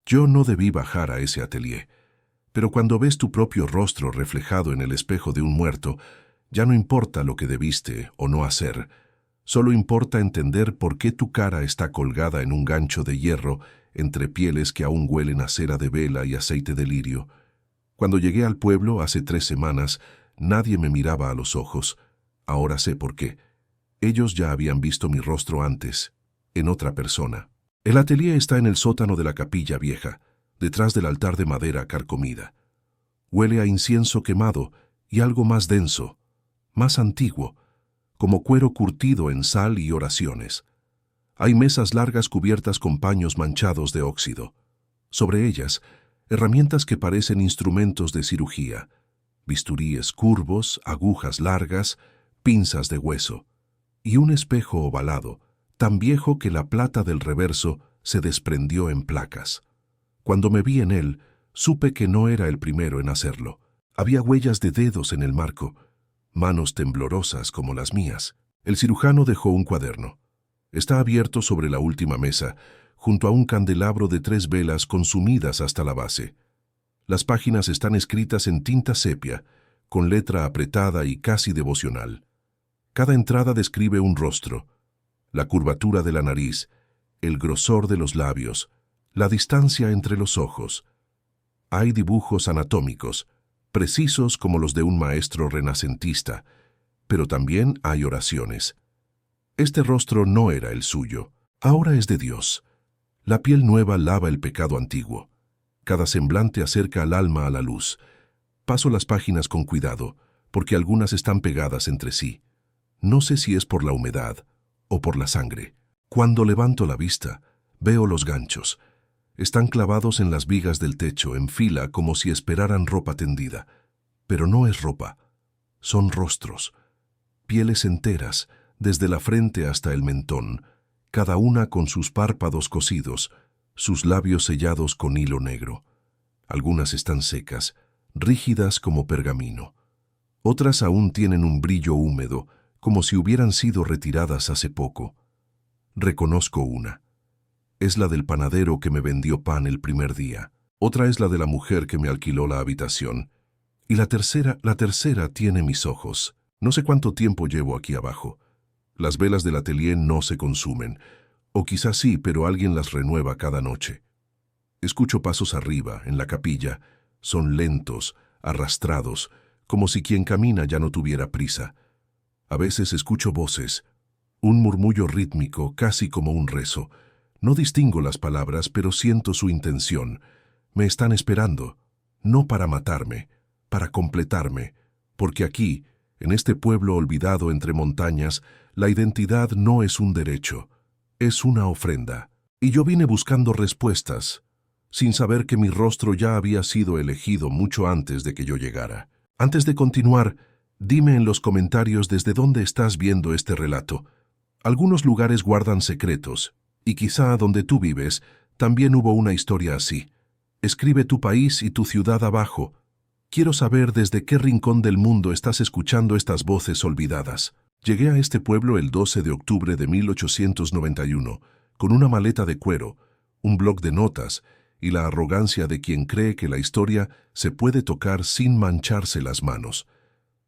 Yo no debí bajar a ese atelier, pero cuando ves tu propio rostro reflejado en el espejo de un muerto, ya no importa lo que debiste o no hacer, solo importa entender por qué tu cara está colgada en un gancho de hierro entre pieles que aún huelen a cera de vela y aceite de lirio. Cuando llegué al pueblo hace 3 semanas, nadie me miraba a los ojos. Ahora sé por qué. Ellos ya habían visto mi rostro antes, en otra persona. El atelier está en el sótano de la capilla vieja, detrás del altar de madera carcomida. Huele a incienso quemado y algo más denso, más antiguo, como cuero curtido en sal y oraciones. Hay mesas largas cubiertas con paños manchados de óxido. Sobre ellas, herramientas que parecen instrumentos de cirugía, bisturíes curvos, agujas largas, pinzas de hueso, y un espejo ovalado, tan viejo que la plata del reverso se desprendió en placas. Cuando me vi en él, supe que no era el primero en hacerlo. Había huellas de dedos en el marco, manos temblorosas como las mías. El cirujano dejó un cuaderno. Está abierto sobre la última mesa, junto a un candelabro de 3 velas consumidas hasta la base. Las páginas están escritas en tinta sepia, con letra apretada y casi devocional. Cada entrada describe un rostro, la curvatura de la nariz, el grosor de los labios, la distancia entre los ojos. Hay dibujos anatómicos, precisos como los de un maestro renacentista, pero también hay oraciones. Este rostro no era el suyo, ahora es de Dios. La piel nueva lava el pecado antiguo. Cada semblante acerca al alma a la luz. Paso las páginas con cuidado, porque algunas están pegadas entre sí. No sé si es por la humedad o por la sangre. Cuando levanto la vista, veo los ganchos. Están clavados en las vigas del techo, en fila, como si esperaran ropa tendida. Pero no es ropa, son rostros. Pieles enteras, desde la frente hasta el mentón, cada una con sus párpados cosidos, sus labios sellados con hilo negro. Algunas están secas, rígidas como pergamino. Otras aún tienen un brillo húmedo, como si hubieran sido retiradas hace poco. Reconozco una. Es la del panadero que me vendió pan el primer día. Otra es la de la mujer que me alquiló la habitación. Y la tercera tiene mis ojos. No sé cuánto tiempo llevo aquí abajo. Las velas del atelier no se consumen. O quizás sí, pero alguien las renueva cada noche. Escucho pasos arriba, en la capilla. Son lentos, arrastrados, como si quien camina ya no tuviera prisa. A veces escucho voces, un murmullo rítmico, casi como un rezo. No distingo las palabras, pero siento su intención. Me están esperando, no para matarme, para completarme, porque aquí, en este pueblo olvidado entre montañas, la identidad no es un derecho, es una ofrenda. Y yo vine buscando respuestas, sin saber que mi rostro ya había sido elegido mucho antes de que yo llegara. Antes de continuar, dime en los comentarios desde dónde estás viendo este relato. Algunos lugares guardan secretos, y quizá donde tú vives también hubo una historia así. Escribe tu país y tu ciudad abajo. Quiero saber desde qué rincón del mundo estás escuchando estas voces olvidadas. Llegué a este pueblo el 12 de octubre de 1891, con una maleta de cuero, un bloc de notas y la arrogancia de quien cree que la historia se puede tocar sin mancharse las manos.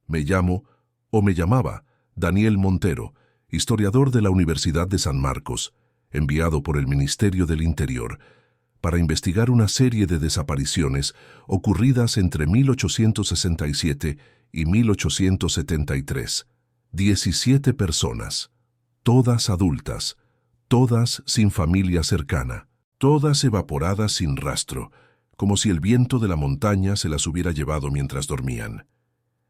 Me llamaba, Daniel Montero, historiador de la Universidad de San Marcos, enviado por el Ministerio del Interior, para investigar una serie de desapariciones ocurridas entre 1867 y 1873. 17 personas, todas adultas, todas sin familia cercana, todas evaporadas sin rastro, como si el viento de la montaña se las hubiera llevado mientras dormían.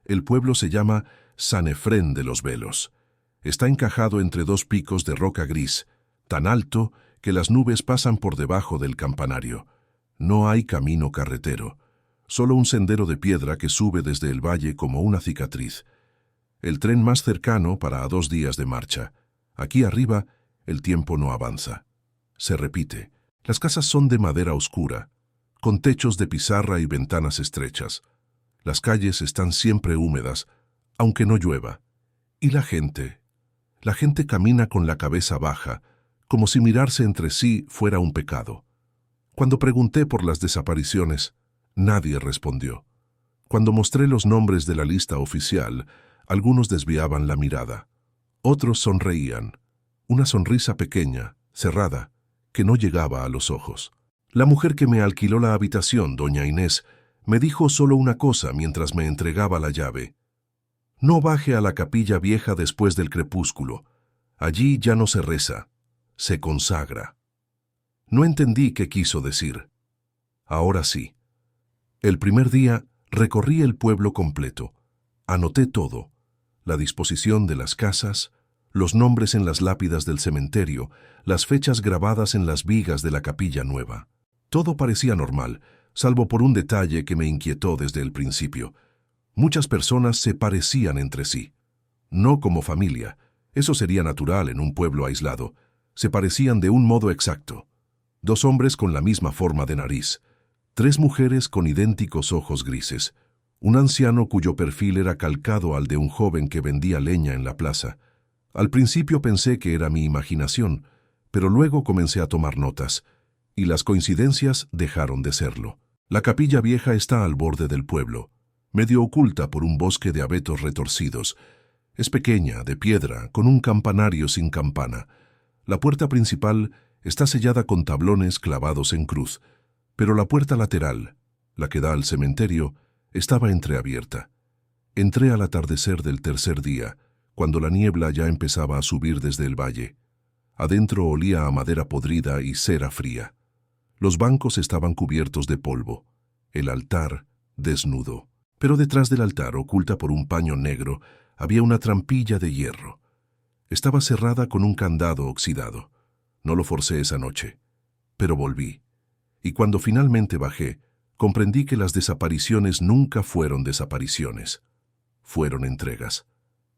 El pueblo se llama San Efrén de los Velos. Está encajado entre 2 picos de roca gris, tan alto que las nubes pasan por debajo del campanario. No hay camino carretero, solo un sendero de piedra que sube desde el valle como una cicatriz. El tren más cercano para a 2 días de marcha. Aquí arriba, el tiempo no avanza. Se repite. Las casas son de madera oscura, con techos de pizarra y ventanas estrechas. Las calles están siempre húmedas, aunque no llueva. Y la gente camina con la cabeza baja, como si mirarse entre sí fuera un pecado. Cuando pregunté por las desapariciones, nadie respondió. Cuando mostré los nombres de la lista oficial, algunos desviaban la mirada. Otros sonreían. Una sonrisa pequeña, cerrada, que no llegaba a los ojos. La mujer que me alquiló la habitación, doña Inés, me dijo solo una cosa mientras me entregaba la llave. No baje a la capilla vieja después del crepúsculo. Allí ya no se reza, se consagra. No entendí qué quiso decir. Ahora sí. El primer día recorrí el pueblo completo. Anoté todo: la disposición de las casas, los nombres en las lápidas del cementerio, las fechas grabadas en las vigas de la capilla nueva. Todo parecía normal, salvo por un detalle que me inquietó desde el principio. Muchas personas se parecían entre sí. No como familia, eso sería natural en un pueblo aislado. Se parecían de un modo exacto. 2 hombres con la misma forma de nariz, 3 mujeres con idénticos ojos grises, un anciano cuyo perfil era calcado al de un joven que vendía leña en la plaza. Al principio pensé que era mi imaginación, pero luego comencé a tomar notas, y las coincidencias dejaron de serlo. La capilla vieja está al borde del pueblo, medio oculta por un bosque de abetos retorcidos. Es pequeña, de piedra, con un campanario sin campana. La puerta principal está sellada con tablones clavados en cruz, pero la puerta lateral, la que da al cementerio, estaba entreabierta. Entré al atardecer del tercer día, cuando la niebla ya empezaba a subir desde el valle. Adentro olía a madera podrida y cera fría. Los bancos estaban cubiertos de polvo, el altar desnudo. Pero detrás del altar, oculta por un paño negro, había una trampilla de hierro. Estaba cerrada con un candado oxidado. No lo forcé esa noche, pero volví. Y cuando finalmente bajé, comprendí que las desapariciones nunca fueron desapariciones. Fueron entregas.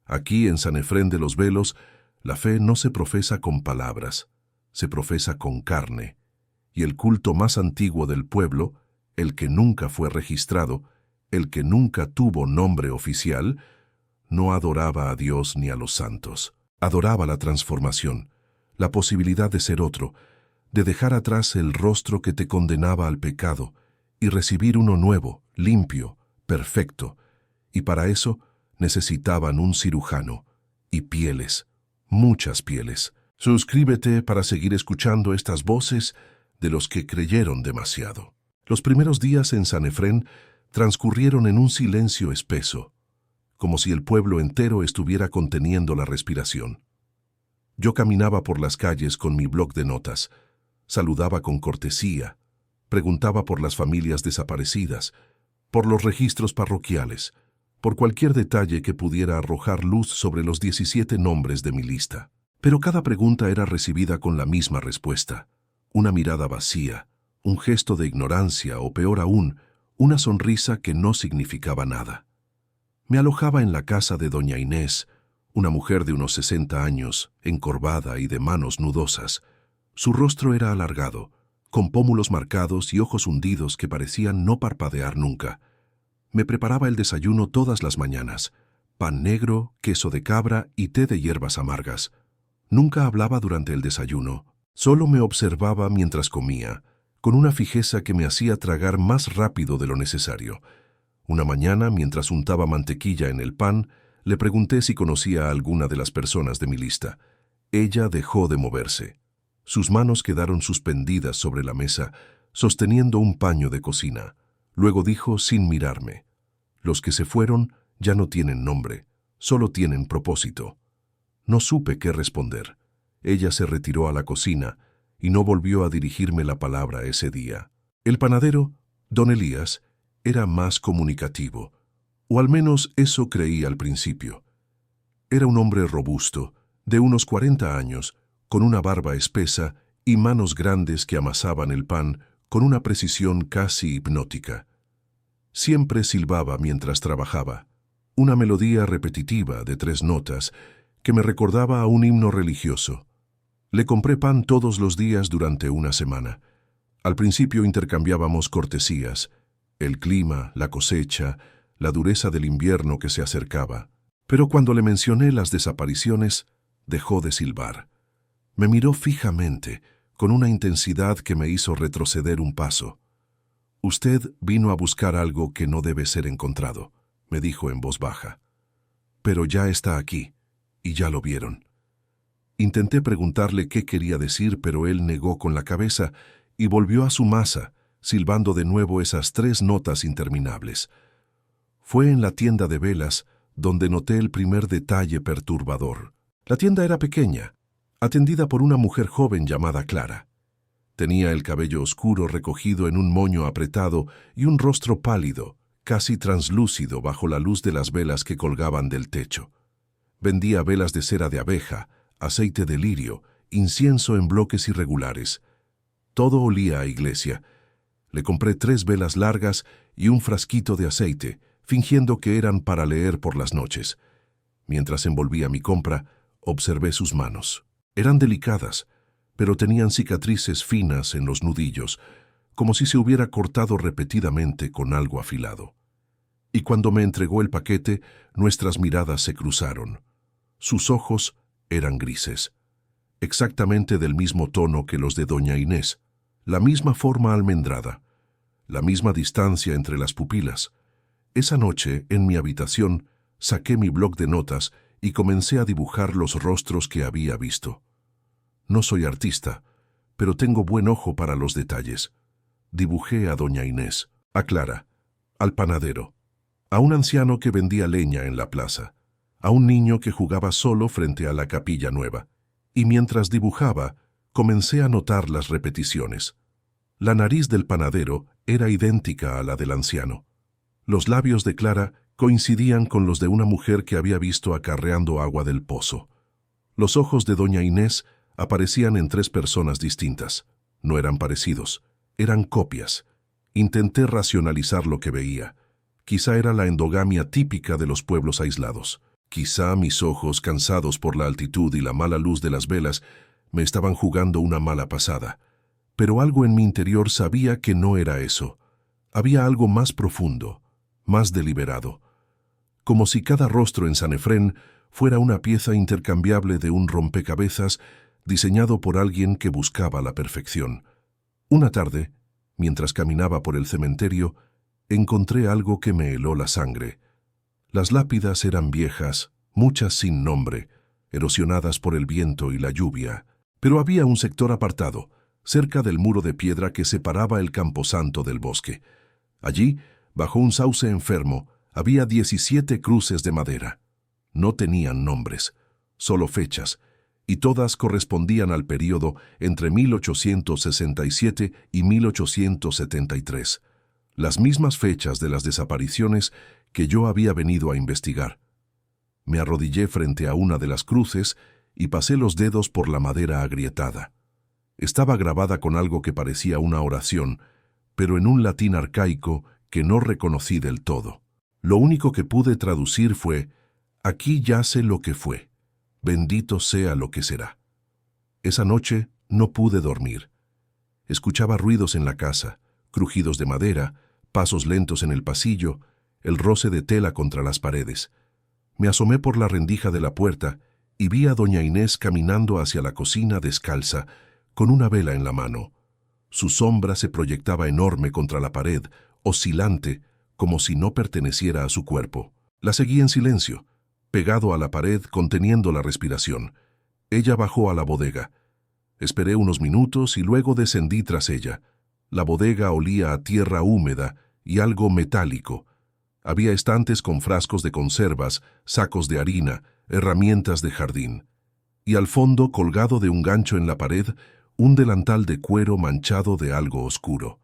Aquí, en San Efrén de los Velos, la fe no se profesa con palabras, se profesa con carne. Y el culto más antiguo del pueblo, el que nunca fue registrado, el que nunca tuvo nombre oficial, no adoraba a Dios ni a los santos. Adoraba la transformación, la posibilidad de ser otro, de dejar atrás el rostro que te condenaba al pecado y recibir uno nuevo, limpio, perfecto. Y para eso necesitaban un cirujano y pieles, muchas pieles. Suscríbete para seguir escuchando estas voces de los que creyeron demasiado. Los primeros días en San Efrén transcurrieron en un silencio espeso, como si el pueblo entero estuviera conteniendo la respiración. Yo caminaba por las calles con mi bloc de notas, saludaba con cortesía, preguntaba por las familias desaparecidas, por los registros parroquiales, por cualquier detalle que pudiera arrojar luz sobre los 17 nombres de mi lista. Pero cada pregunta era recibida con la misma respuesta: una mirada vacía, un gesto de ignorancia o, peor aún, una sonrisa que no significaba nada. Me alojaba en la casa de doña Inés, una mujer de unos 60 años, encorvada y de manos nudosas. Su rostro era alargado, con pómulos marcados y ojos hundidos que parecían no parpadear nunca. Me preparaba el desayuno todas las mañanas: pan negro, queso de cabra y té de hierbas amargas. Nunca hablaba durante el desayuno, solo me observaba mientras comía, con una fijeza que me hacía tragar más rápido de lo necesario. Una mañana, mientras untaba mantequilla en el pan, le pregunté si conocía a alguna de las personas de mi lista. Ella dejó de moverse. Sus manos quedaron suspendidas sobre la mesa, sosteniendo un paño de cocina. Luego dijo sin mirarme: los que se fueron ya no tienen nombre, solo tienen propósito. No supe qué responder. Ella se retiró a la cocina y no volvió a dirigirme la palabra ese día. El panadero, don Elías, era más comunicativo, o al menos eso creí al principio. Era un hombre robusto, de unos 40 años, con una barba espesa y manos grandes que amasaban el pan con una precisión casi hipnótica. Siempre silbaba mientras trabajaba, una melodía repetitiva de 3 notas que me recordaba a un himno religioso. Le compré pan todos los días durante una semana. Al principio intercambiábamos cortesías: el clima, la cosecha, la dureza del invierno que se acercaba. Pero cuando le mencioné las desapariciones, dejó de silbar. Me miró fijamente, con una intensidad que me hizo retroceder un paso. «Usted vino a buscar algo que no debe ser encontrado», me dijo en voz baja. «Pero ya está aquí, y ya lo vieron». Intenté preguntarle qué quería decir, pero él negó con la cabeza y volvió a su masa, silbando de nuevo esas 3 notas interminables. Fue en la tienda de velas donde noté el primer detalle perturbador. La tienda era pequeña, atendida por una mujer joven llamada Clara. Tenía el cabello oscuro recogido en un moño apretado y un rostro pálido, casi translúcido bajo la luz de las velas que colgaban del techo. Vendía velas de cera de abeja, aceite de lirio, incienso en bloques irregulares. Todo olía a iglesia. Le compré 3 velas largas y un frasquito de aceite, fingiendo que eran para leer por las noches. Mientras envolvía mi compra, observé sus manos. Eran delicadas, pero tenían cicatrices finas en los nudillos, como si se hubiera cortado repetidamente con algo afilado. Y cuando me entregó el paquete, nuestras miradas se cruzaron. Sus ojos eran grises, exactamente del mismo tono que los de doña Inés, la misma forma almendrada, la misma distancia entre las pupilas. Esa noche, en mi habitación, saqué mi bloc de notas y comencé a dibujar los rostros que había visto. No soy artista, pero tengo buen ojo para los detalles. Dibujé a doña Inés, a Clara, al panadero, a un anciano que vendía leña en la plaza, a un niño que jugaba solo frente a la capilla nueva. Y mientras dibujaba, comencé a notar las repeticiones. La nariz del panadero era idéntica a la del anciano. Los labios de Clara coincidían con los de una mujer que había visto acarreando agua del pozo. Los ojos de doña Inés aparecían en 3 personas distintas. No eran parecidos, eran copias. Intenté racionalizar lo que veía. Quizá era la endogamia típica de los pueblos aislados. Quizá mis ojos, cansados por la altitud y la mala luz de las velas, me estaban jugando una mala pasada. Pero algo en mi interior sabía que no era eso. Había algo más profundo, más deliberado. Como si cada rostro en San Efrén fuera una pieza intercambiable de un rompecabezas diseñado por alguien que buscaba la perfección. Una tarde, mientras caminaba por el cementerio, encontré algo que me heló la sangre. Las lápidas eran viejas, muchas sin nombre, erosionadas por el viento y la lluvia, pero había un sector apartado, cerca del muro de piedra que separaba el camposanto del bosque. Allí, bajo un sauce enfermo, había 17 cruces de madera. No tenían nombres, solo fechas, y todas correspondían al período entre 1867 y 1873, las mismas fechas de las desapariciones que yo había venido a investigar. Me arrodillé frente a una de las cruces y pasé los dedos por la madera agrietada. Estaba grabada con algo que parecía una oración, pero en un latín arcaico que no reconocí del todo. Lo único que pude traducir fue: «Aquí yace lo que fue, bendito sea lo que será». Esa noche no pude dormir. Escuchaba ruidos en la casa, crujidos de madera, pasos lentos en el pasillo, el roce de tela contra las paredes. Me asomé por la rendija de la puerta y vi a doña Inés caminando hacia la cocina descalza, con una vela en la mano. Su sombra se proyectaba enorme contra la pared, oscilante, como si no perteneciera a su cuerpo. La seguí en silencio, pegado a la pared, conteniendo la respiración. Ella bajó a la bodega. Esperé unos minutos y luego descendí tras ella. La bodega olía a tierra húmeda y algo metálico. Había estantes con frascos de conservas, sacos de harina, herramientas de jardín. Y al fondo, colgado de un gancho en la pared, un delantal de cuero manchado de algo oscuro.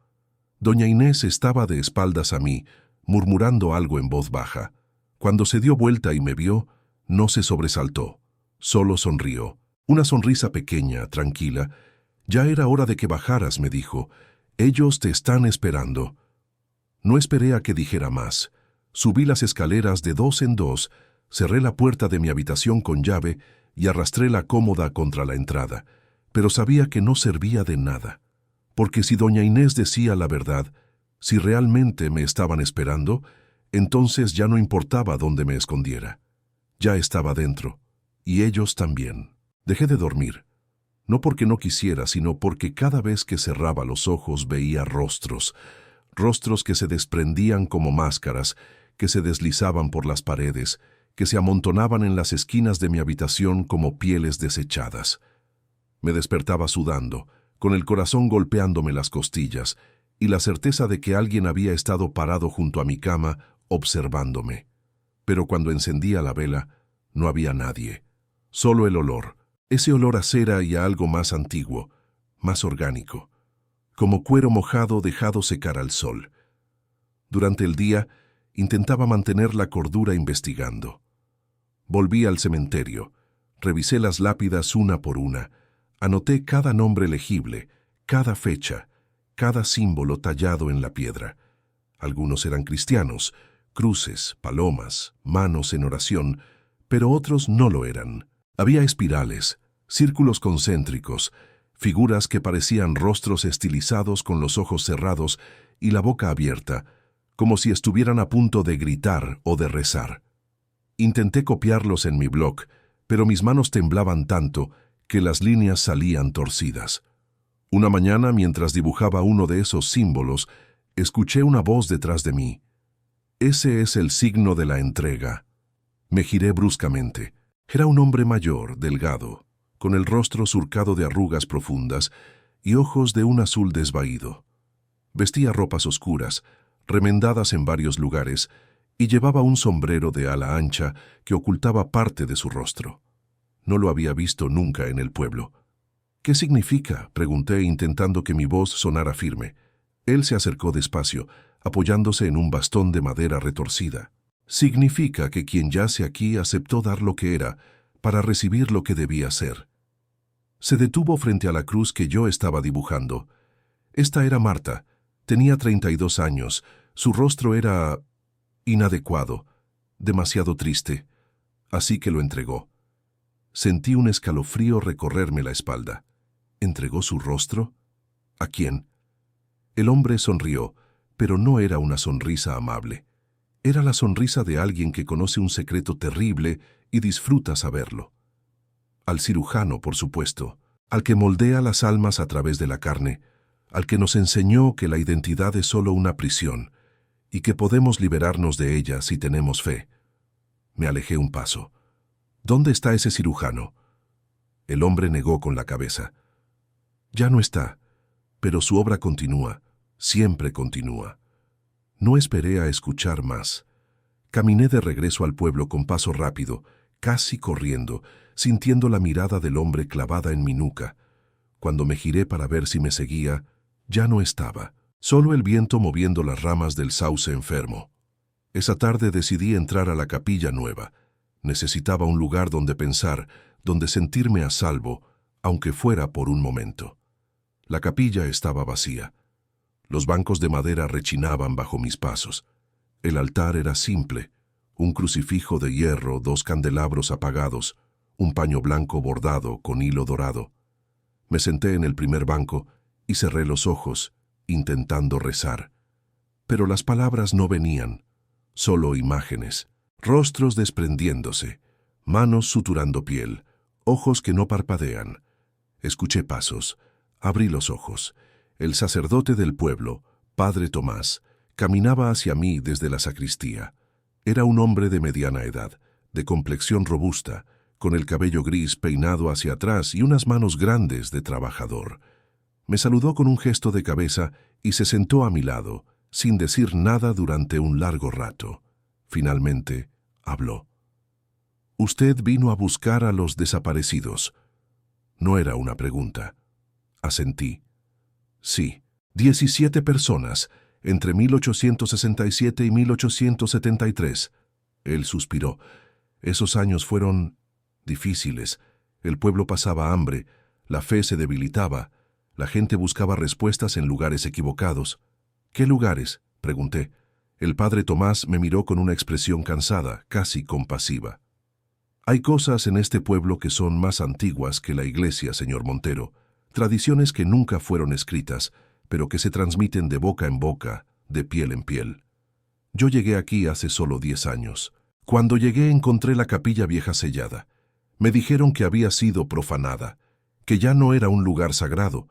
Doña Inés estaba de espaldas a mí, murmurando algo en voz baja. Cuando se dio vuelta y me vio, no se sobresaltó, solo sonrió. Una sonrisa pequeña, tranquila. «Ya era hora de que bajaras», me dijo. «Ellos te están esperando». No esperé a que dijera más. Subí las escaleras de 2 en 2, cerré la puerta de mi habitación con llave y arrastré la cómoda contra la entrada. Pero sabía que no servía de nada. Porque si doña Inés decía la verdad, si realmente me estaban esperando, entonces ya no importaba dónde me escondiera. Ya estaba dentro, y ellos también. Dejé de dormir. No porque no quisiera, sino porque cada vez que cerraba los ojos veía rostros, rostros que se desprendían como máscaras, que se deslizaban por las paredes, que se amontonaban en las esquinas de mi habitación como pieles desechadas. Me despertaba sudando, con el corazón golpeándome las costillas, y la certeza de que alguien había estado parado junto a mi cama, observándome. Pero cuando encendía la vela, no había nadie. Solo el olor, ese olor a cera y a algo más antiguo, más orgánico, como cuero mojado dejado secar al sol. Durante el día, intentaba mantener la cordura investigando. Volví al cementerio, revisé las lápidas una por una, anoté cada nombre legible, cada fecha, cada símbolo tallado en la piedra. Algunos eran cristianos, cruces, palomas, manos en oración, pero otros no lo eran. Había espirales, círculos concéntricos, figuras que parecían rostros estilizados con los ojos cerrados y la boca abierta, como si estuvieran a punto de gritar o de rezar. Intenté copiarlos en mi blog, pero mis manos temblaban tanto que las líneas salían torcidas. Una mañana, mientras dibujaba uno de esos símbolos, escuché una voz detrás de mí. «Ese es el signo de la entrega». Me giré bruscamente. Era un hombre mayor, delgado, con el rostro surcado de arrugas profundas y ojos de un azul desvaído. Vestía ropas oscuras, remendadas en varios lugares, y llevaba un sombrero de ala ancha que ocultaba parte de su rostro. No lo había visto nunca en el pueblo. «¿Qué significa?», pregunté, intentando que mi voz sonara firme. Él se acercó despacio, apoyándose en un bastón de madera retorcida. «Significa que quien yace aquí aceptó dar lo que era para recibir lo que debía ser». Se detuvo frente a la cruz que yo estaba dibujando. Esta era Marta. Tenía 32 años. Su rostro era inadecuado, demasiado triste. Así que lo entregó. Sentí un escalofrío recorrerme la espalda. ¿Entregó su rostro? ¿A quién? El hombre sonrió, pero no era una sonrisa amable. Era la sonrisa de alguien que conoce un secreto terrible y disfruta saberlo. Al cirujano, por supuesto, al que moldea las almas a través de la carne, al que nos enseñó que la identidad es solo una prisión y que podemos liberarnos de ella si tenemos fe. Me alejé un paso. «¿Dónde está ese cirujano?». El hombre negó con la cabeza. «Ya no está, pero su obra continúa, siempre continúa». No esperé a escuchar más. Caminé de regreso al pueblo con paso rápido, casi corriendo, sintiendo la mirada del hombre clavada en mi nuca. Cuando me giré para ver si me seguía, ya no estaba, solo el viento moviendo las ramas del sauce enfermo. Esa tarde decidí entrar a la capilla nueva. Necesitaba un lugar donde pensar, donde sentirme a salvo, aunque fuera por un momento. La capilla estaba vacía. Los bancos de madera rechinaban bajo mis pasos. El altar era simple, un crucifijo de hierro, 2 candelabros apagados, un paño blanco bordado con hilo dorado. Me senté en el primer banco y cerré los ojos, intentando rezar. Pero las palabras no venían, solo imágenes, rostros desprendiéndose, manos suturando piel, ojos que no parpadean. Escuché pasos, abrí los ojos. El sacerdote del pueblo, Padre Tomás, caminaba hacia mí desde la sacristía. Era un hombre de mediana edad, de complexión robusta, con el cabello gris peinado hacia atrás y unas manos grandes de trabajador. Me saludó con un gesto de cabeza y se sentó a mi lado, sin decir nada durante un largo rato. Finalmente, habló. «Usted vino a buscar a los desaparecidos». No era una pregunta. Asentí. «Sí, 17 personas, entre 1867 y 1873. Él suspiró. «Esos años fueron difíciles. El pueblo pasaba hambre, la fe se debilitaba, la gente buscaba respuestas en lugares equivocados». «¿Qué lugares?», pregunté. El padre Tomás me miró con una expresión cansada, casi compasiva. «Hay cosas en este pueblo que son más antiguas que la iglesia, señor Montero. Tradiciones que nunca fueron escritas, pero que se transmiten de boca en boca, de piel en piel. Yo llegué aquí hace solo 10 años. Cuando llegué encontré la capilla vieja sellada. Me dijeron que había sido profanada, que ya no era un lugar sagrado,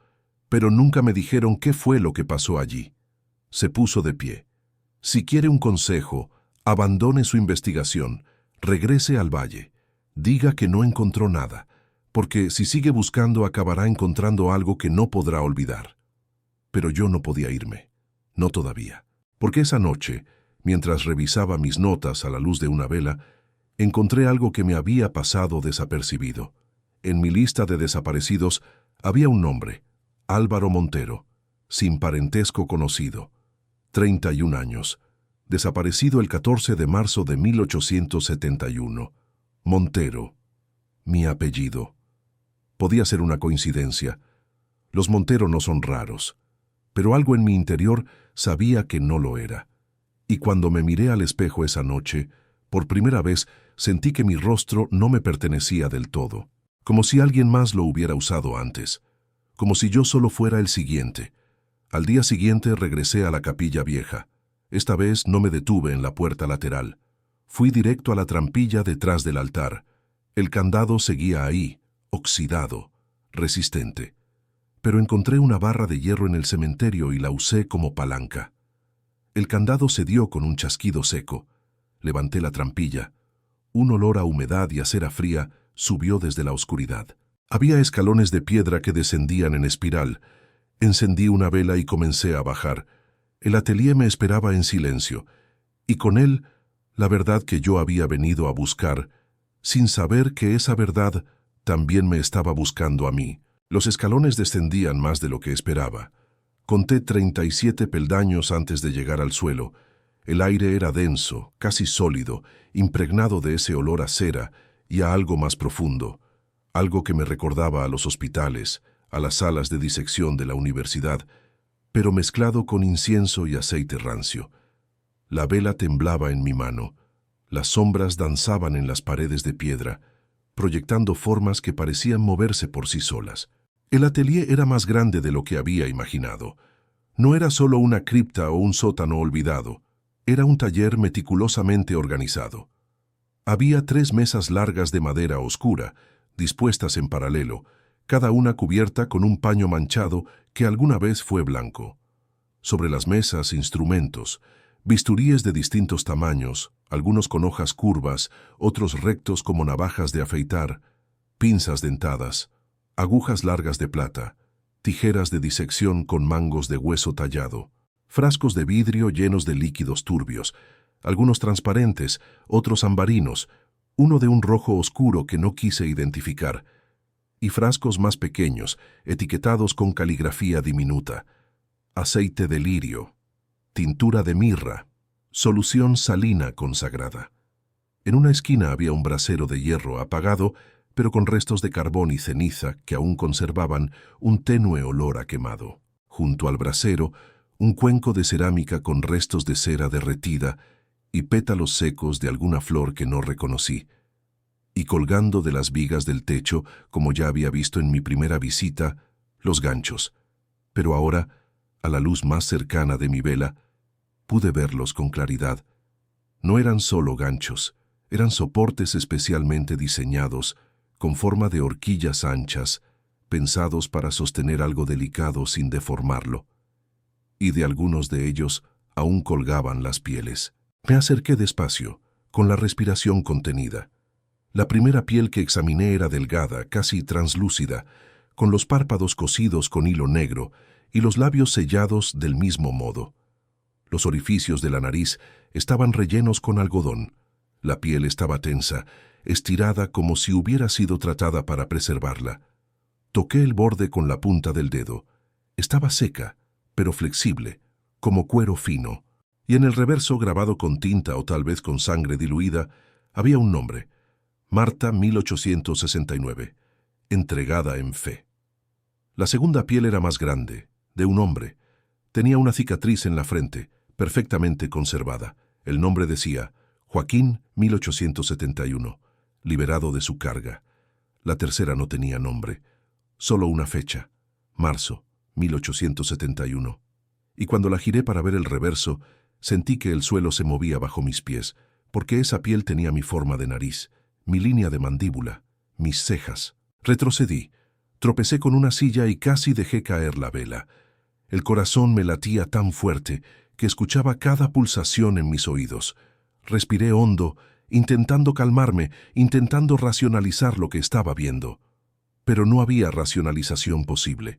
pero nunca me dijeron qué fue lo que pasó allí. Se puso de pie. Si quiere un consejo, abandone su investigación, regrese al valle, diga que no encontró nada, porque si sigue buscando acabará encontrando algo que no podrá olvidar. Pero yo no podía irme, no todavía, porque esa noche, mientras revisaba mis notas a la luz de una vela, encontré algo que me había pasado desapercibido. En mi lista de desaparecidos había un nombre, Álvaro Montero, sin parentesco conocido, 31 años, desaparecido el 14 de marzo de 1871. Montero, mi apellido. Podía ser una coincidencia. Los Montero no son raros, pero algo en mi interior sabía que no lo era. Y cuando me miré al espejo esa noche, por primera vez sentí que mi rostro no me pertenecía del todo, como si alguien más lo hubiera usado antes, como si yo solo fuera el siguiente. Al día siguiente regresé a la capilla vieja. Esta vez no me detuve en la puerta lateral. Fui directo a la trampilla detrás del altar. El candado seguía ahí, oxidado, resistente. Pero encontré una barra de hierro en el cementerio y la usé como palanca. El candado cedió con un chasquido seco. Levanté la trampilla. Un olor a humedad y a cera fría subió desde la oscuridad. Había escalones de piedra que descendían en espiral. Encendí una vela y comencé a bajar. El atelier me esperaba en silencio, y con él la verdad que yo había venido a buscar, sin saber que esa verdad también me estaba buscando a mí. Los escalones descendían más de lo que esperaba. Conté 37 peldaños antes de llegar al suelo. El aire era denso, casi sólido, impregnado de ese olor a cera y a algo más profundo, algo que me recordaba a los hospitales, a las salas de disección de la universidad, pero mezclado con incienso y aceite rancio. La vela temblaba en mi mano. Las sombras danzaban en las paredes de piedra, proyectando formas que parecían moverse por sí solas. El atelier era más grande de lo que había imaginado. No era solo una cripta o un sótano olvidado. Era un taller meticulosamente organizado. Había 3 mesas largas de madera oscura, dispuestas en paralelo, cada una cubierta con un paño manchado que alguna vez fue blanco. Sobre las mesas, instrumentos, bisturíes de distintos tamaños, algunos con hojas curvas, otros rectos como navajas de afeitar, pinzas dentadas, agujas largas de plata, tijeras de disección con mangos de hueso tallado, frascos de vidrio llenos de líquidos turbios, algunos transparentes, otros ambarinos, uno de un rojo oscuro que no quise identificar, y frascos más pequeños, etiquetados con caligrafía diminuta. Aceite de lirio, tintura de mirra, solución salina consagrada. En una esquina había un brasero de hierro apagado, pero con restos de carbón y ceniza que aún conservaban un tenue olor a quemado. Junto al brasero, un cuenco de cerámica con restos de cera derretida y pétalos secos de alguna flor que no reconocí. Y colgando de las vigas del techo, como ya había visto en mi primera visita, los ganchos. Pero ahora, a la luz más cercana de mi vela, pude verlos con claridad. No eran solo ganchos, eran soportes especialmente diseñados, con forma de horquillas anchas, pensados para sostener algo delicado sin deformarlo. Y de algunos de ellos aún colgaban las pieles. Me acerqué despacio, con la respiración contenida. La primera piel que examiné era delgada, casi translúcida, con los párpados cosidos con hilo negro y los labios sellados del mismo modo. Los orificios de la nariz estaban rellenos con algodón. La piel estaba tensa, estirada como si hubiera sido tratada para preservarla. Toqué el borde con la punta del dedo. Estaba seca, pero flexible, como cuero fino. Y en el reverso, grabado con tinta o tal vez con sangre diluida, había un nombre: Marta 1869, entregada en fe. La segunda piel era más grande, de un hombre. Tenía una cicatriz en la frente, perfectamente conservada. El nombre decía Joaquín 1871, liberado de su carga. La tercera no tenía nombre, solo una fecha, marzo 1871. Y cuando la giré para ver el reverso, sentí que el suelo se movía bajo mis pies, porque esa piel tenía mi forma de nariz, mi línea de mandíbula, mis cejas. Retrocedí. Tropecé con una silla y casi dejé caer la vela. El corazón me latía tan fuerte que escuchaba cada pulsación en mis oídos. Respiré hondo, intentando calmarme, intentando racionalizar lo que estaba viendo. Pero no había racionalización posible.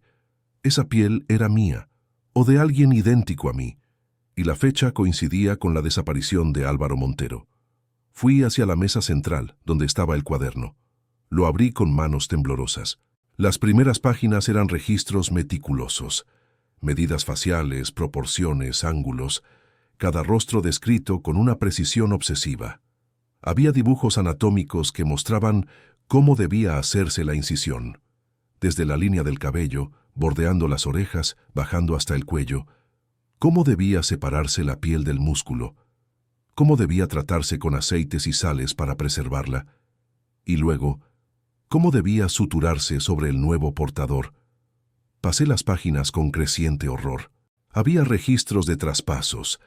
Esa piel era mía, o de alguien idéntico a mí, y la fecha coincidía con la desaparición de Álvaro Montero. Fui hacia la mesa central, donde estaba el cuaderno. Lo abrí con manos temblorosas. Las primeras páginas eran registros meticulosos. Medidas faciales, proporciones, ángulos, cada rostro descrito con una precisión obsesiva. Había dibujos anatómicos que mostraban cómo debía hacerse la incisión. Desde la línea del cabello, bordeando las orejas, bajando hasta el cuello. Cómo debía separarse la piel del músculo. Cómo debía tratarse con aceites y sales para preservarla. Y luego, cómo debía suturarse sobre el nuevo portador. Pasé las páginas con creciente horror. Había registros de traspasos,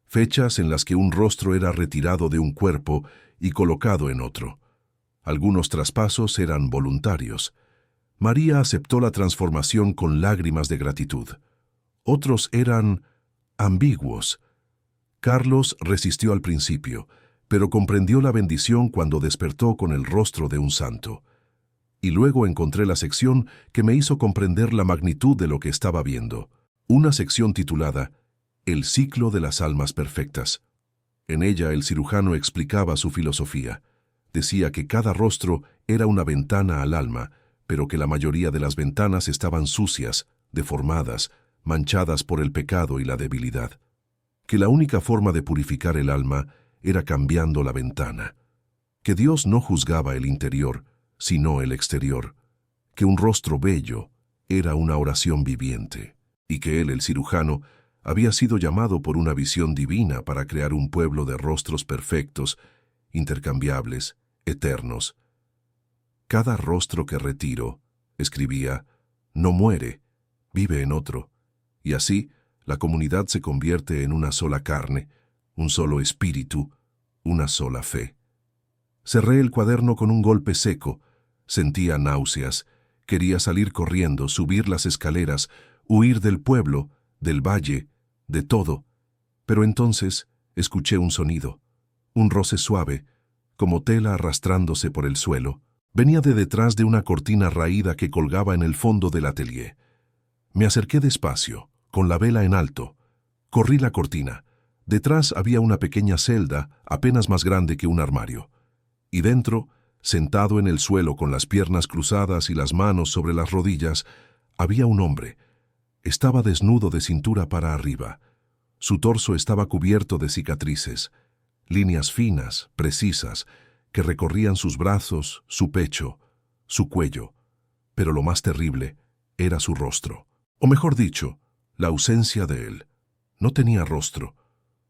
fechas en las que un rostro era retirado de un cuerpo y colocado en otro. Algunos traspasos eran voluntarios. María aceptó la transformación con lágrimas de gratitud. Otros eran ambiguos. Carlos resistió al principio, pero comprendió la bendición cuando despertó con el rostro de un santo. Y luego encontré la sección que me hizo comprender la magnitud de lo que estaba viendo. Una sección titulada El ciclo de las almas perfectas. En ella el cirujano explicaba su filosofía. Decía que cada rostro era una ventana al alma, pero que la mayoría de las ventanas estaban sucias, deformadas, manchadas por el pecado y la debilidad. Que la única forma de purificar el alma era cambiando la ventana. Que Dios no juzgaba el interior, sino el exterior. Que un rostro bello era una oración viviente, y que él, el cirujano, había sido llamado por una visión divina para crear un pueblo de rostros perfectos, intercambiables, eternos. Cada rostro que retiro, escribía, no muere, vive en otro, y así la comunidad se convierte en una sola carne, un solo espíritu, una sola fe. Cerré el cuaderno con un golpe seco, sentía náuseas, quería salir corriendo, subir las escaleras, huir del pueblo, del valle, de todo. Pero entonces escuché un sonido, un roce suave, como tela arrastrándose por el suelo. Venía de detrás de una cortina raída que colgaba en el fondo del atelier. Me acerqué despacio, con la vela en alto. Corrí la cortina. Detrás había una pequeña celda, apenas más grande que un armario. Y dentro, sentado en el suelo con las piernas cruzadas y las manos sobre las rodillas, había un hombre. Estaba desnudo de cintura para arriba. Su torso estaba cubierto de cicatrices, líneas finas, precisas, que recorrían sus brazos, su pecho, su cuello. Pero lo más terrible era su rostro. O mejor dicho, la ausencia de él. No tenía rostro.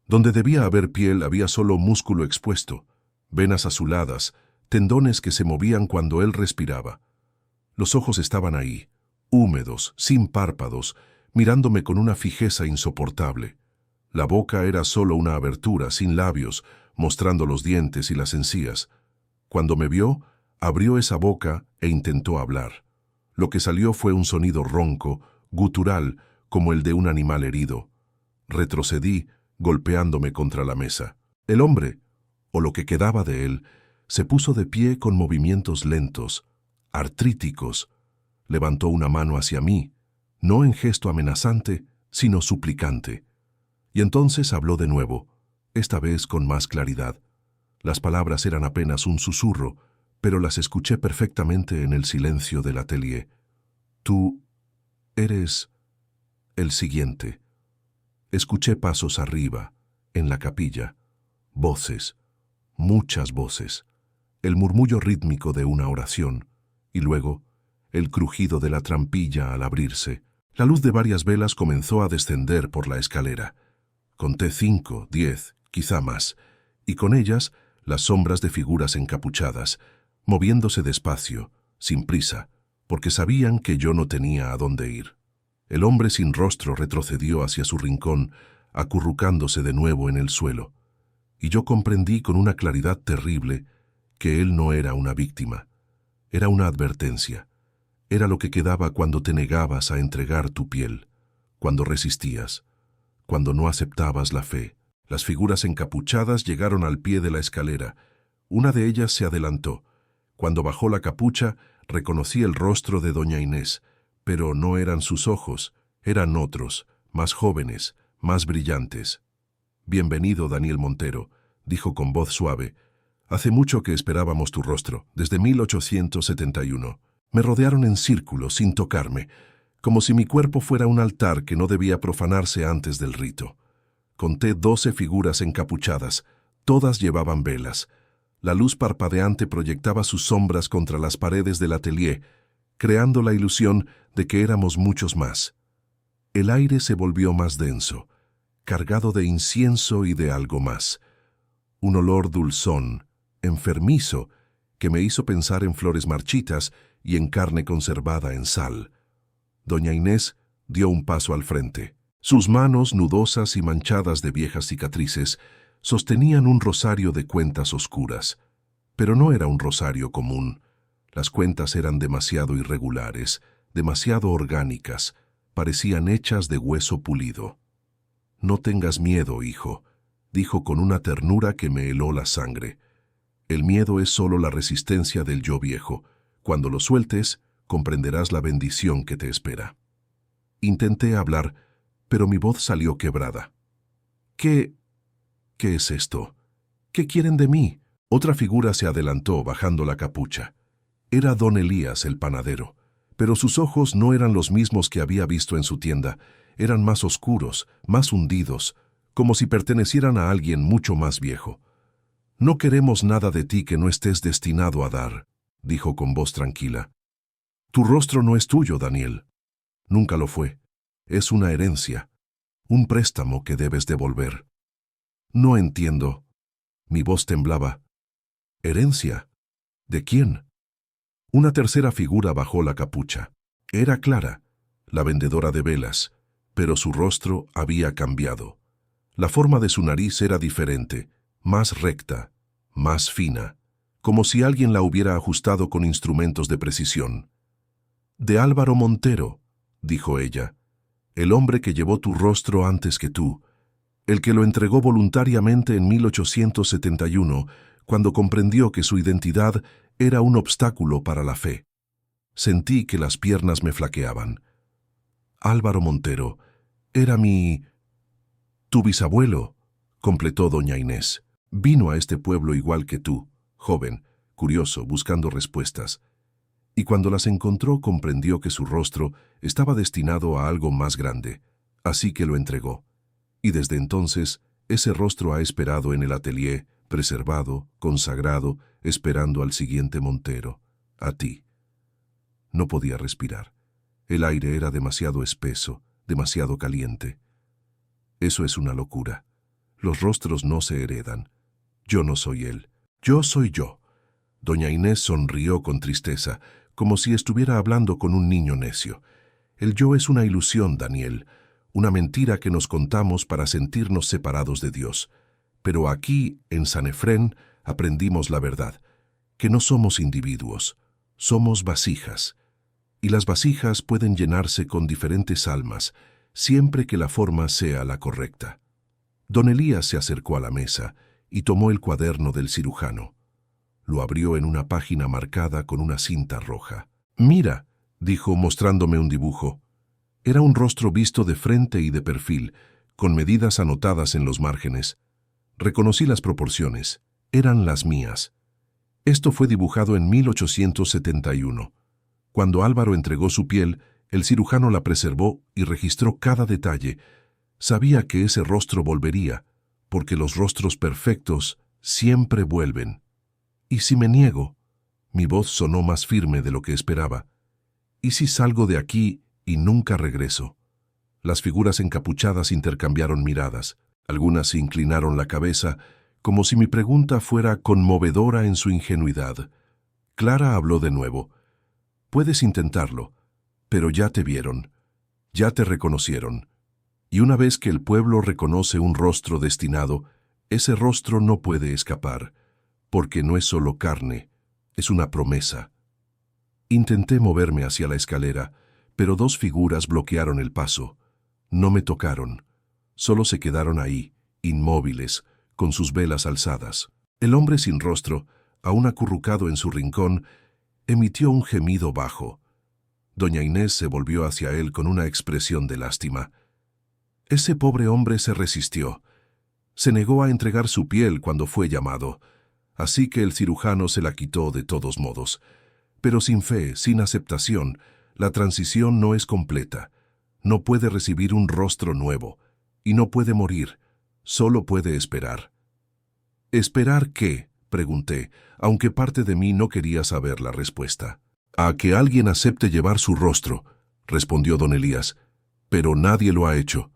Donde debía haber piel había solo músculo expuesto, venas azuladas, tendones que se movían cuando él respiraba. Los ojos estaban ahí, húmedos, sin párpados, mirándome con una fijeza insoportable. La boca era solo una abertura, sin labios, mostrando los dientes y las encías. Cuando me vio, abrió esa boca e intentó hablar. Lo que salió fue un sonido ronco, gutural, como el de un animal herido. Retrocedí, golpeándome contra la mesa. El hombre, o lo que quedaba de él, se puso de pie con movimientos lentos, artríticos. Levantó una mano hacia mí, no en gesto amenazante, sino suplicante. Y entonces habló de nuevo, esta vez con más claridad. Las palabras eran apenas un susurro, pero las escuché perfectamente en el silencio del atelier. Tú eres el siguiente. Escuché pasos arriba, en la capilla, voces, muchas voces, el murmullo rítmico de una oración, y luego el crujido de la trampilla al abrirse. La luz de varias velas comenzó a descender por la escalera. Conté 5, 10, quizá más, y con ellas las sombras de figuras encapuchadas, moviéndose despacio, sin prisa, porque sabían que yo no tenía a dónde ir. El hombre sin rostro retrocedió hacia su rincón, acurrucándose de nuevo en el suelo, y yo comprendí con una claridad terrible que él no era una víctima, era una advertencia. Era lo que quedaba cuando te negabas a entregar tu piel, cuando resistías, cuando no aceptabas la fe. Las figuras encapuchadas llegaron al pie de la escalera. Una de ellas se adelantó. Cuando bajó la capucha, reconocí el rostro de doña Inés, pero no eran sus ojos, eran otros, más jóvenes, más brillantes. «Bienvenido, Daniel Montero», dijo con voz suave. «Hace mucho que esperábamos tu rostro, desde 1871. Me rodearon en círculo, sin tocarme, como si mi cuerpo fuera un altar que no debía profanarse antes del rito. Conté 12 figuras encapuchadas, todas llevaban velas. La luz parpadeante proyectaba sus sombras contra las paredes del atelier, creando la ilusión de que éramos muchos más. El aire se volvió más denso, cargado de incienso y de algo más. Un olor dulzón, enfermizo, que me hizo pensar en flores marchitas y en carne conservada en sal. Doña Inés dio un paso al frente. Sus manos, nudosas y manchadas de viejas cicatrices, sostenían un rosario de cuentas oscuras. Pero no era un rosario común. Las cuentas eran demasiado irregulares, demasiado orgánicas, parecían hechas de hueso pulido. «No tengas miedo, hijo», dijo con una ternura que me heló la sangre. «El miedo es solo la resistencia del yo viejo. Cuando lo sueltes, comprenderás la bendición que te espera». Intenté hablar, pero mi voz salió quebrada. ¿Qué es esto? ¿Qué quieren de mí? Otra figura se adelantó bajando la capucha. Era don Elías, el panadero, pero sus ojos no eran los mismos que había visto en su tienda. Eran más oscuros, más hundidos, como si pertenecieran a alguien mucho más viejo. «No queremos nada de ti que no estés destinado a dar», dijo con voz tranquila. «Tu rostro no es tuyo, Daniel. Nunca lo fue. Es una herencia, un préstamo que debes devolver». «No entiendo». Mi voz temblaba. «¿Herencia? ¿De quién?» Una tercera figura bajó la capucha. Era Clara, la vendedora de velas, pero su rostro había cambiado. La forma de su nariz era diferente, más recta, más fina, como si alguien la hubiera ajustado con instrumentos de precisión. «De Álvaro Montero», dijo ella, «el hombre que llevó tu rostro antes que tú, el que lo entregó voluntariamente en 1871, cuando comprendió que su identidad era un obstáculo para la fe». Sentí que las piernas me flaqueaban. «Álvaro Montero era tu bisabuelo», completó doña Inés. «Vino a este pueblo igual que tú, joven, curioso, buscando respuestas. Y cuando las encontró comprendió que su rostro estaba destinado a algo más grande, así que lo entregó. Y desde entonces, ese rostro ha esperado en el atelier, preservado, consagrado, esperando al siguiente Montero, a ti». No podía respirar. El aire era demasiado espeso, demasiado caliente. «Eso es una locura. Los rostros no se heredan. Yo no soy él. Yo soy yo». Doña Inés sonrió con tristeza, como si estuviera hablando con un niño necio. «El yo es una ilusión, Daniel, una mentira que nos contamos para sentirnos separados de Dios. Pero aquí, en San Efrén, aprendimos la verdad, que no somos individuos, somos vasijas. Y las vasijas pueden llenarse con diferentes almas, siempre que la forma sea la correcta». Don Elías se acercó a la mesa y tomó el cuaderno del cirujano. Lo abrió en una página marcada con una cinta roja. «Mira», dijo mostrándome un dibujo. Era un rostro visto de frente y de perfil, con medidas anotadas en los márgenes. Reconocí las proporciones. Eran las mías. Esto fue dibujado en 1871. Cuando Álvaro entregó su piel, el cirujano la preservó y registró cada detalle. Sabía que ese rostro volvería, porque los rostros perfectos siempre vuelven. «¿Y si me niego?». Mi voz sonó más firme de lo que esperaba. «¿Y si salgo de aquí y nunca regreso?». Las figuras encapuchadas intercambiaron miradas. Algunas inclinaron la cabeza, como si mi pregunta fuera conmovedora en su ingenuidad. Clara habló de nuevo. «Puedes intentarlo, pero ya te vieron, ya te reconocieron. Y una vez que el pueblo reconoce un rostro destinado, ese rostro no puede escapar, porque no es solo carne, es una promesa». Intenté moverme hacia la escalera, pero dos figuras bloquearon el paso. No me tocaron. Solo se quedaron ahí, inmóviles, con sus velas alzadas. El hombre sin rostro, aún acurrucado en su rincón, emitió un gemido bajo. Doña Inés se volvió hacia él con una expresión de lástima. Ese pobre hombre se resistió. Se negó a entregar su piel cuando fue llamado, así que el cirujano se la quitó de todos modos. Pero sin fe, sin aceptación, la transición no es completa. No puede recibir un rostro nuevo, y no puede morir, solo puede esperar. ¿Esperar qué?, pregunté, aunque parte de mí no quería saber la respuesta. A que alguien acepte llevar su rostro, respondió don Elías, pero nadie lo ha hecho.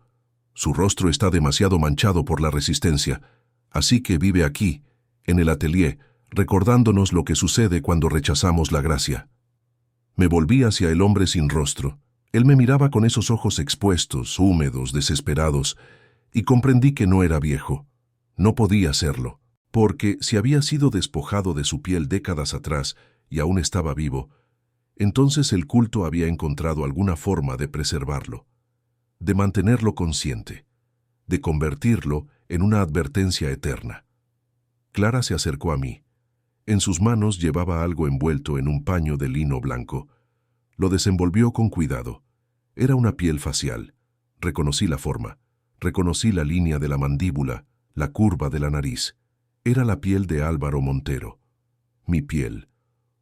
Su rostro está demasiado manchado por la resistencia, así que vive aquí, en el atelier, recordándonos lo que sucede cuando rechazamos la gracia. Me volví hacia el hombre sin rostro. Él me miraba con esos ojos expuestos, húmedos, desesperados, y comprendí que no era viejo. No podía serlo, porque si había sido despojado de su piel décadas atrás y aún estaba vivo, entonces el culto había encontrado alguna forma de preservarlo, de mantenerlo consciente, de convertirlo en una advertencia eterna. Clara se acercó a mí. En sus manos llevaba algo envuelto en un paño de lino blanco. Lo desenvolvió con cuidado. Era una piel facial. Reconocí la forma. Reconocí la línea de la mandíbula, la curva de la nariz. Era la piel de Álvaro Montero. Mi piel,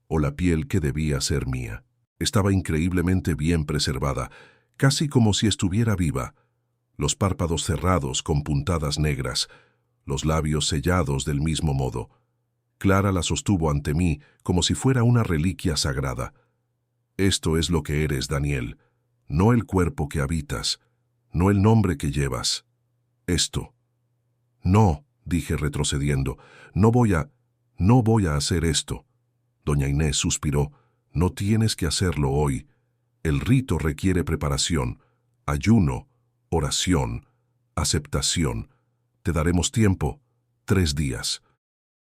o la piel que debía ser mía. Estaba increíblemente bien preservada, casi como si estuviera viva. Los párpados cerrados con puntadas negras, los labios sellados del mismo modo. Clara la sostuvo ante mí como si fuera una reliquia sagrada. Esto es lo que eres, Daniel, no el cuerpo que habitas, no el nombre que llevas. Esto. No, dije retrocediendo, no voy a hacer esto. Doña Inés suspiró, no tienes que hacerlo hoy. El rito requiere preparación, ayuno, oración, aceptación. Te daremos tiempo, 3 días.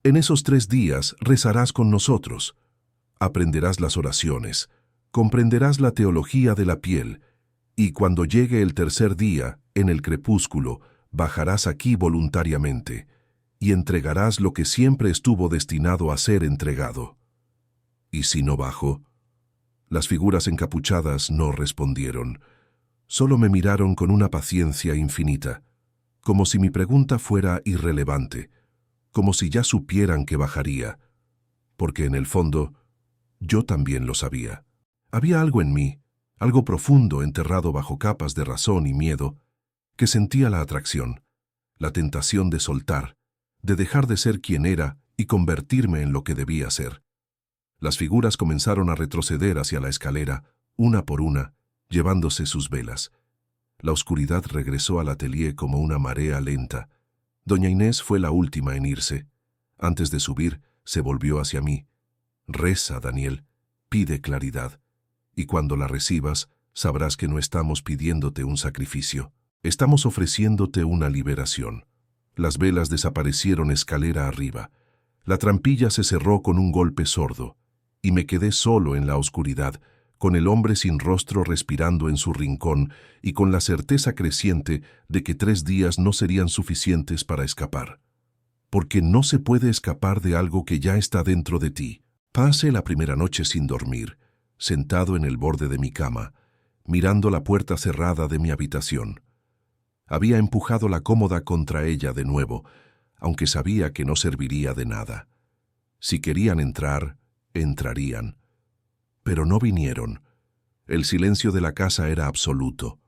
En esos 3 días rezarás con nosotros. Aprenderás las oraciones, comprenderás la teología de la piel, y cuando llegue el 3er día, en el crepúsculo, bajarás aquí voluntariamente, y entregarás lo que siempre estuvo destinado a ser entregado. ¿Y si no bajo? Las figuras encapuchadas no respondieron. Solo me miraron con una paciencia infinita, como si mi pregunta fuera irrelevante, como si ya supieran que bajaría, porque en el fondo yo también lo sabía. Había algo en mí, algo profundo enterrado bajo capas de razón y miedo, que sentía la atracción, la tentación de soltar, de dejar de ser quien era y convertirme en lo que debía ser. Las figuras comenzaron a retroceder hacia la escalera, una por una, llevándose sus velas. La oscuridad regresó al atelier como una marea lenta. Doña Inés fue la última en irse. Antes de subir, se volvió hacia mí. Reza, Daniel, pide claridad. Y cuando la recibas, sabrás que no estamos pidiéndote un sacrificio. Estamos ofreciéndote una liberación. Las velas desaparecieron escalera arriba. La trampilla se cerró con un golpe sordo, y me quedé solo en la oscuridad, con el hombre sin rostro respirando en su rincón y con la certeza creciente de que 3 días no serían suficientes para escapar. Porque no se puede escapar de algo que ya está dentro de ti. Pasé la primera noche sin dormir, sentado en el borde de mi cama, mirando la puerta cerrada de mi habitación. Había empujado la cómoda contra ella de nuevo, aunque sabía que no serviría de nada. Si querían entrar, entrarían. Pero no vinieron. El silencio de la casa era absoluto,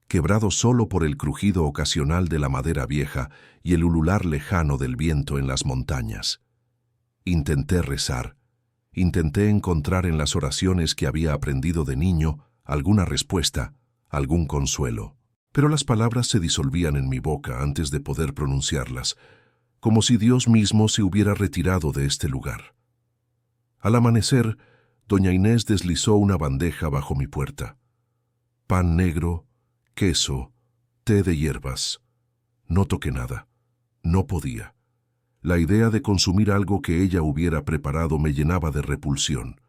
quebrado solo por el crujido ocasional de la madera vieja y el ulular lejano del viento en las montañas. Intenté rezar. Intenté encontrar en las oraciones que había aprendido de niño alguna respuesta, algún consuelo. Pero las palabras se disolvían en mi boca antes de poder pronunciarlas, como si Dios mismo se hubiera retirado de este lugar. Al amanecer, doña Inés deslizó una bandeja bajo mi puerta. Pan negro, queso, té de hierbas. No toqué nada. No podía. La idea de consumir algo que ella hubiera preparado me llenaba de repulsión.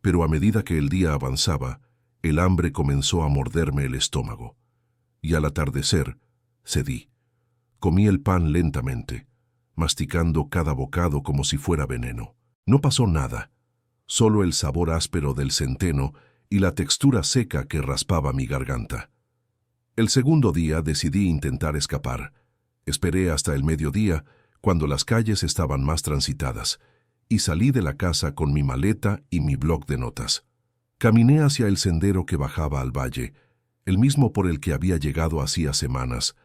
Pero a medida que el día avanzaba, el hambre comenzó a morderme el estómago. Y al atardecer, cedí. Comí el pan lentamente, masticando cada bocado como si fuera veneno. No pasó nada, solo el sabor áspero del centeno y la textura seca que raspaba mi garganta. El segundo día decidí intentar escapar. Esperé hasta el mediodía, cuando las calles estaban más transitadas, y salí de la casa con mi maleta y mi bloc de notas. Caminé hacia el sendero que bajaba al valle, el mismo por el que había llegado hacía semanas,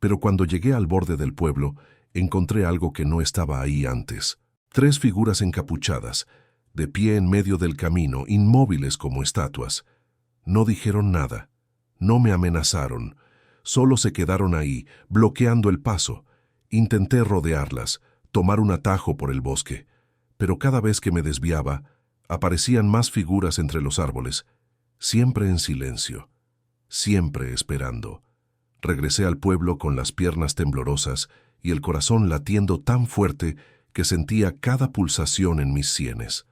pero cuando llegué al borde del pueblo, encontré algo que no estaba ahí antes. 3 figuras encapuchadas, de pie en medio del camino, inmóviles como estatuas. No dijeron nada, no me amenazaron, solo se quedaron ahí, bloqueando el paso. Intenté rodearlas, tomar un atajo por el bosque, pero cada vez que me desviaba, aparecían más figuras entre los árboles, siempre en silencio, siempre esperando. Regresé al pueblo con las piernas temblorosas y el corazón latiendo tan fuerte que sentía cada pulsación en mis sienes.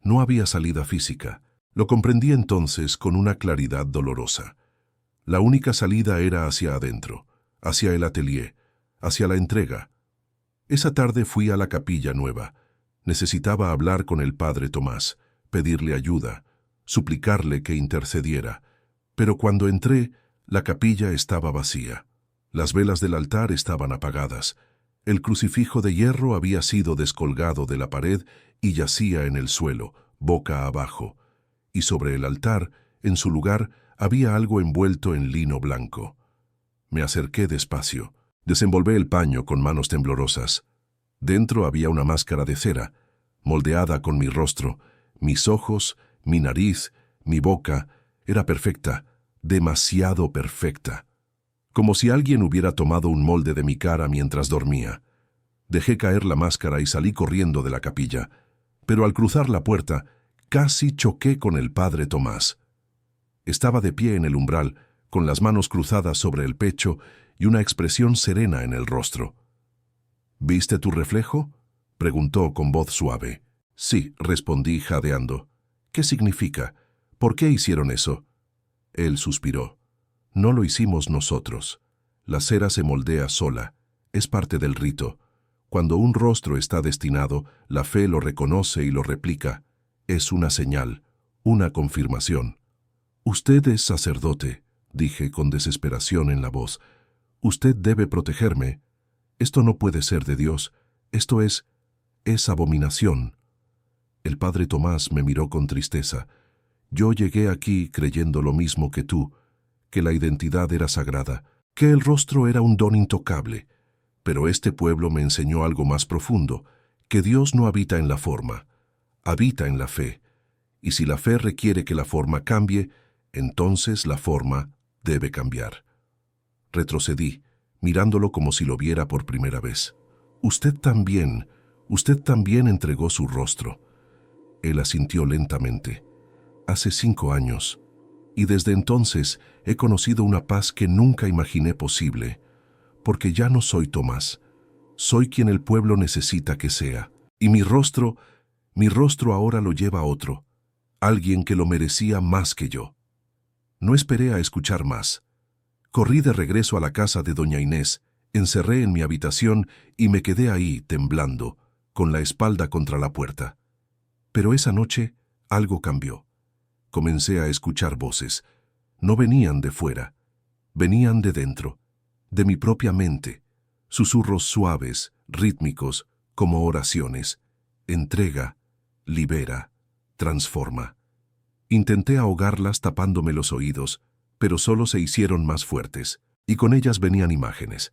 No había salida física. Lo comprendí entonces con una claridad dolorosa. La única salida era hacia adentro, hacia el atelier, hacia la entrega. Esa tarde fui a la capilla nueva. Necesitaba hablar con el padre Tomás, pedirle ayuda, suplicarle que intercediera. Pero cuando entré, la capilla estaba vacía. Las velas del altar estaban apagadas. El crucifijo de hierro había sido descolgado de la pared y yacía en el suelo, boca abajo. Y sobre el altar, en su lugar, había algo envuelto en lino blanco. Me acerqué despacio. Desenvolvé el paño con manos temblorosas. Dentro había una máscara de cera, moldeada con mi rostro, mis ojos, mi nariz, mi boca. Era perfecta, demasiado perfecta. Como si alguien hubiera tomado un molde de mi cara mientras dormía. Dejé caer la máscara y salí corriendo de la capilla, pero al cruzar la puerta, casi choqué con el padre Tomás. Estaba de pie en el umbral, con las manos cruzadas sobre el pecho y una expresión serena en el rostro. ¿Viste tu reflejo?, preguntó con voz suave. Sí, respondí jadeando. ¿Qué significa? ¿Por qué hicieron eso? Él suspiró. No lo hicimos nosotros. La cera se moldea sola. Es parte del rito. Cuando un rostro está destinado, la fe lo reconoce y lo replica. Es una señal, una confirmación. Usted es sacerdote, dije con desesperación en la voz. Usted debe protegerme. Esto no puede ser de Dios. Esto es abominación. El padre Tomás me miró con tristeza. Yo llegué aquí creyendo lo mismo que tú, que la identidad era sagrada, que el rostro era un don intocable. Pero este pueblo me enseñó algo más profundo, que Dios no habita en la forma, habita en la fe. Y si la fe requiere que la forma cambie, entonces la forma debe cambiar. Retrocedí, mirándolo como si lo viera por primera vez. Usted también entregó su rostro. Él asintió lentamente. Hace 5 años, y desde entonces he conocido una paz que nunca imaginé posible, porque ya no soy Tomás, soy quien el pueblo necesita que sea, y mi rostro ahora lo lleva otro, alguien que lo merecía más que yo. No esperé a escuchar más. Corrí de regreso a la casa de doña Inés, encerré en mi habitación y me quedé ahí temblando, con la espalda contra la puerta. Pero esa noche algo cambió. Comencé a escuchar voces. No venían de fuera, venían de dentro, de mi propia mente, susurros suaves, rítmicos, como oraciones. Entrega, libera, transforma. Intenté ahogarlas tapándome los oídos, pero solo se hicieron más fuertes, y con ellas venían imágenes.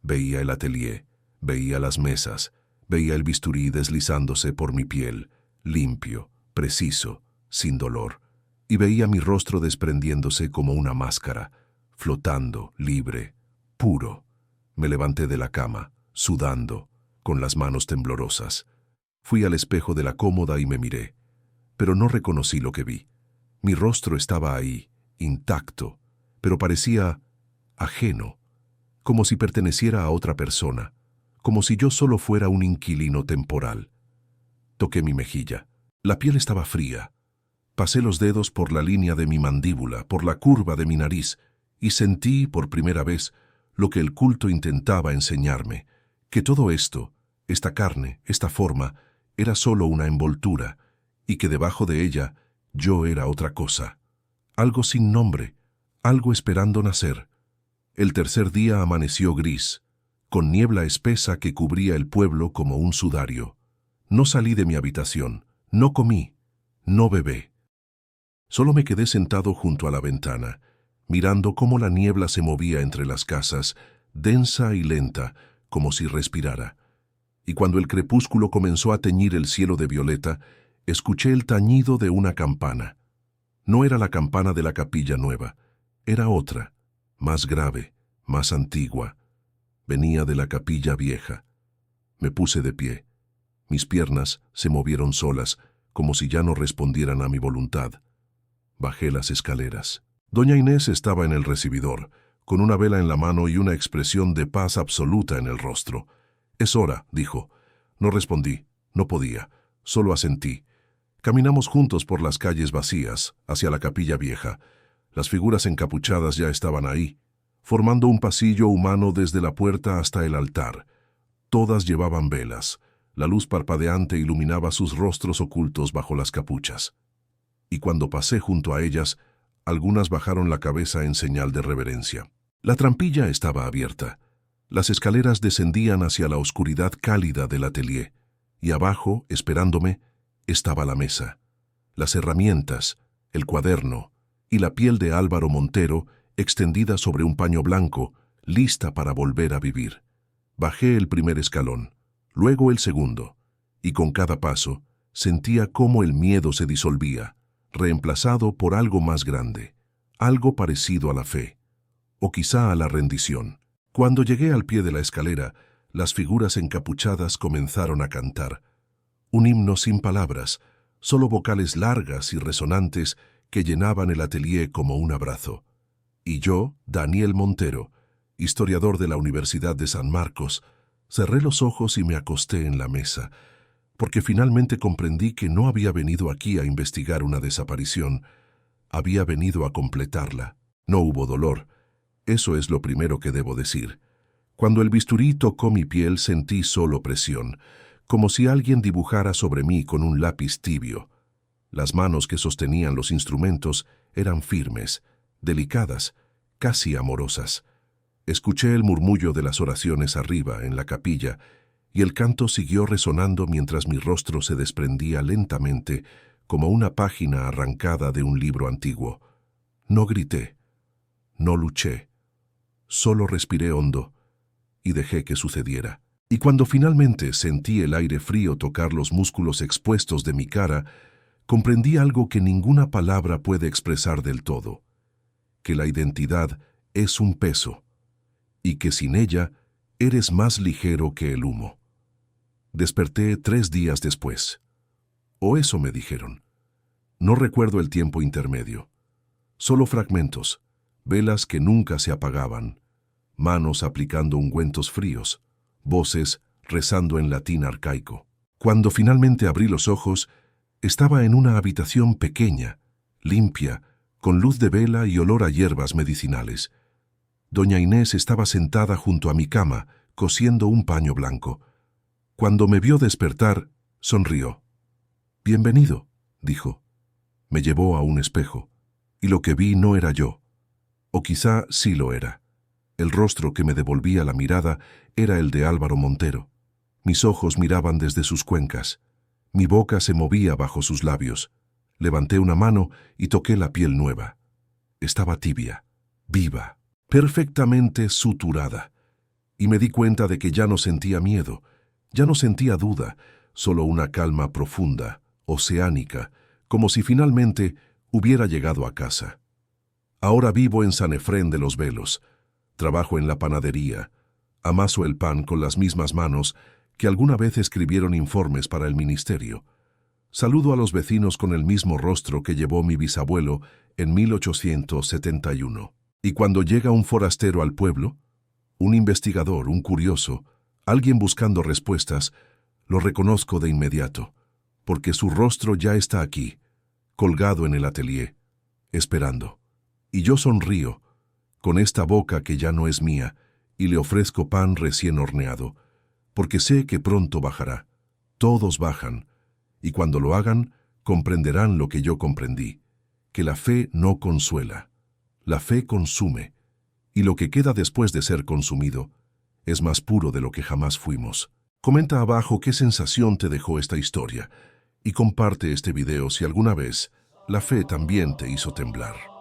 Veía el atelier, veía las mesas, veía el bisturí deslizándose por mi piel, limpio, preciso, sin dolor, y veía mi rostro desprendiéndose como una máscara, flotando, libre, puro. Me levanté de la cama, sudando, con las manos temblorosas. Fui al espejo de la cómoda y me miré, pero no reconocí lo que vi. Mi rostro estaba ahí, intacto, pero parecía ajeno, como si perteneciera a otra persona, como si yo solo fuera un inquilino temporal. Toqué mi mejilla. La piel estaba fría, Pasé los dedos por la línea de mi mandíbula, por la curva de mi nariz, y sentí, por primera vez, lo que el culto intentaba enseñarme, que todo esto, esta carne, esta forma, era solo una envoltura, y que debajo de ella yo era otra cosa, algo sin nombre, algo esperando nacer. El tercer día amaneció gris, con niebla espesa que cubría el pueblo como un sudario. No salí de mi habitación, no comí, no bebé. Solo me quedé sentado junto a la ventana, mirando cómo la niebla se movía entre las casas, densa y lenta, como si respirara. Y cuando el crepúsculo comenzó a teñir el cielo de violeta, escuché el tañido de una campana. No era la campana de la capilla nueva, era otra, más grave, más antigua. Venía de la capilla vieja. Me puse de pie. Mis piernas se movieron solas, como si ya no respondieran a mi voluntad. Bajé las escaleras. Doña Inés estaba en el recibidor, con una vela en la mano y una expresión de paz absoluta en el rostro. «Es hora», dijo. No respondí, no podía, solo asentí. Caminamos juntos por las calles vacías, hacia la capilla vieja. Las figuras encapuchadas ya estaban ahí, formando un pasillo humano desde la puerta hasta el altar. Todas llevaban velas. La luz parpadeante iluminaba sus rostros ocultos bajo las capuchas. Y cuando pasé junto a ellas, algunas bajaron la cabeza en señal de reverencia. La trampilla estaba abierta. Las escaleras descendían hacia la oscuridad cálida del atelier, y abajo, esperándome, estaba la mesa, las herramientas, el cuaderno y la piel de Álvaro Montero extendida sobre un paño blanco, lista para volver a vivir. Bajé el primer escalón, luego el segundo, y con cada paso sentía cómo el miedo se disolvía, reemplazado por algo más grande, algo parecido a la fe, o quizá a la rendición. Cuando llegué al pie de la escalera, las figuras encapuchadas comenzaron a cantar. Un himno sin palabras, solo vocales largas y resonantes que llenaban el atelier como un abrazo. Y yo, Daniel Montero, historiador de la Universidad de San Marcos, cerré los ojos y me acosté en la mesa, porque finalmente comprendí que no había venido aquí a investigar una desaparición, había venido a completarla. No hubo dolor, eso es lo primero que debo decir. Cuando el bisturí tocó mi piel sentí solo presión, como si alguien dibujara sobre mí con un lápiz tibio. Las manos que sostenían los instrumentos eran firmes, delicadas, casi amorosas. Escuché el murmullo de las oraciones arriba, en la capilla, y el canto siguió resonando mientras mi rostro se desprendía lentamente, como una página arrancada de un libro antiguo. No grité, no luché, solo respiré hondo y dejé que sucediera. Y cuando finalmente sentí el aire frío tocar los músculos expuestos de mi cara, comprendí algo que ninguna palabra puede expresar del todo, que la identidad es un peso, y que sin ella eres más ligero que el humo. Desperté 3 días después. O eso me dijeron. No recuerdo el tiempo intermedio. Solo fragmentos, velas que nunca se apagaban, manos aplicando ungüentos fríos, voces rezando en latín arcaico. Cuando finalmente abrí los ojos, estaba en una habitación pequeña, limpia, con luz de vela y olor a hierbas medicinales. Doña Inés estaba sentada junto a mi cama, cosiendo un paño blanco. Cuando me vio despertar, sonrió. «Bienvenido», dijo. Me llevó a un espejo, y lo que vi no era yo. O quizá sí lo era. El rostro que me devolvía la mirada era el de Álvaro Montero. Mis ojos miraban desde sus cuencas. Mi boca se movía bajo sus labios. Levanté una mano y toqué la piel nueva. Estaba tibia, viva, perfectamente suturada. Y me di cuenta de que ya no sentía miedo, ya no sentía duda, solo una calma profunda, oceánica, como si finalmente hubiera llegado a casa. Ahora vivo en San Efrén de los Velos. Trabajo en la panadería. Amaso el pan con las mismas manos que alguna vez escribieron informes para el ministerio. Saludo a los vecinos con el mismo rostro que llevó mi bisabuelo en 1871. Y cuando llega un forastero al pueblo, un investigador, un curioso, alguien buscando respuestas, lo reconozco de inmediato, porque su rostro ya está aquí, colgado en el atelier, esperando. Y yo sonrío, con esta boca que ya no es mía, y le ofrezco pan recién horneado, porque sé que pronto bajará. Todos bajan, y cuando lo hagan, comprenderán lo que yo comprendí, que la fe no consuela, la fe consume, y lo que queda después de ser consumido es más puro de lo que jamás fuimos. Comenta abajo qué sensación te dejó esta historia, y comparte este video si alguna vez la fe también te hizo temblar.